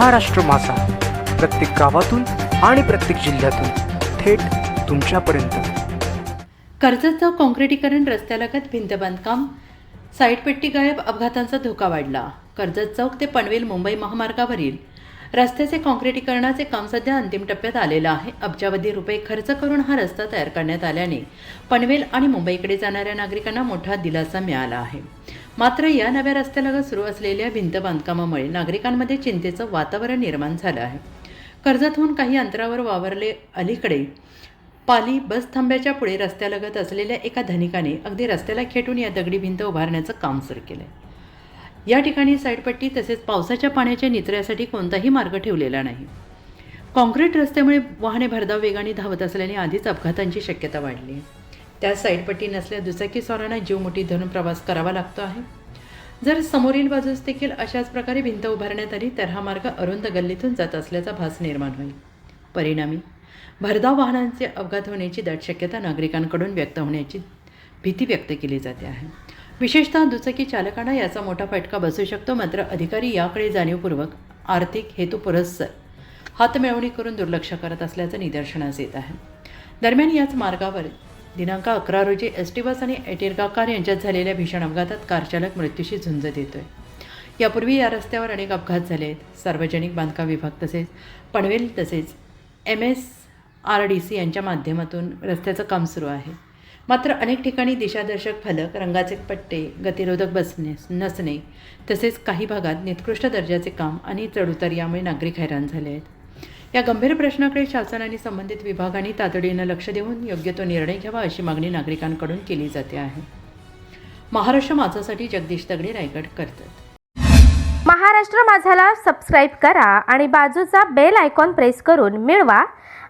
महाराष्ट्र माझा, प्रत्येक गावातून आणि प्रत्येक जिल्ह्यातून थेट तुमच्यापर्यंत। कर्जतचं काँक्रिटीकरण, रस्त्यालगत भिंत बांधकाम, साईडपट्टी गायब, अपघातांचा धोका वाढला। कर्जत चौक ते पनवेल मुंबई महामार्गावरील रस्त्याचे काँक्रिटीकरणाचे काम सध्या अंतिम टप्प्यात आलेलं आहे। अब्जावधी रुपये खर्च करून हा रस्ता तयार करण्यात आल्याने पनवेल आणि मुंबईकडे जाणाऱ्या नागरिकांना मोठा दिलासा मिळाला आहे। मात्र या नव्या रस्त्यालगत सुरू असलेल्या भिंत बांधकामामुळे नागरिकांमध्ये चिंतेचं वातावरण निर्माण झालं आहे। कर्जतहून काही अंतरावर वावरले अलीकडे पाली बस थांब्याच्या पुढे रस्त्यालगत असलेल्या एका धनिकाने अगदी रस्त्याला खेटून या दगडी भिंत उभारण्याचं काम सुरू केलं। या ठिकाणी साईडपट्टी तसेच पावसाच्या पाण्याच्या निचऱ्यासाठी कोणताही मार्ग ठेवलेला नाही। काँक्रीट रस्त्यामुळे वाहने भरधाव वेगाने धावत असल्याने आधीच अपघातांची शक्यता वाढली। त्यात साईडपट्टी नसल्या दुचाकीस्वारांना जीव मुठीत धरून प्रवास करावा लागतो आहे। जर समोरील बाजूस देखील अशाच प्रकारे भिंत उभारण्यात आली तर हा मार्ग अरुंद गल्लीतून जात असल्याचा भास निर्माण होईल। परिणामी भरधाव वाहनांचे अपघात होण्याची दाट शक्यता नागरिकांकडून व्यक्त होण्याची भीती व्यक्त केली जाते आहे। विशेषतः दुचाकी चालकांना याचा मोठा फटका बसू शकतो। मात्र अधिकारी याकडे जाणीवपूर्वक आर्थिक हेतू पुरस्सर हातमिळवणी करून दुर्लक्ष करत असल्याचं निदर्शनास येत आहे। दरम्यान याच मार्गावर दिनांक 11 रोजी एसटी बस आणि एटिर्गा कार यांच्यात झालेल्या भीषण अपघातात कार चालक मृत्यूशी झुंज देतोय। यापूर्वी या रस्त्यावर अनेक अपघात झाले आहेत। सार्वजनिक बांधकाम विभाग तसेच पनवेल तसेच MSRDC यांच्या माध्यमातून रस्त्याचं काम सुरू आहे। मात्र अनेक ठिकाणी दिशादर्शक फलक, रंगाचे पट्टे, गतिरोधक नसणे तसेच काही भागात निकृष्ट दर्जाचे काम आणि चढउतार यामुळे नागरिक हैराण झाले आहेत। या गंभीर प्रश्नाकडे शासन आणि संबंधित विभागांनी तातडीनं लक्ष देऊन योग्य तो निर्णय घ्यावा अशी मागणी नागरिकांकडून केली जाते आहे। महाराष्ट्र माझासाठी जगदीश दगडे, रायगड, कर्जत। महाराष्ट्र माझाला सबस्क्राईब करा आणि बाजूचा बेल आयकॉन प्रेस करून मिळवा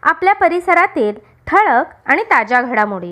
आपल्या परिसरातील ठळक आणि ताज्या घडामोडी।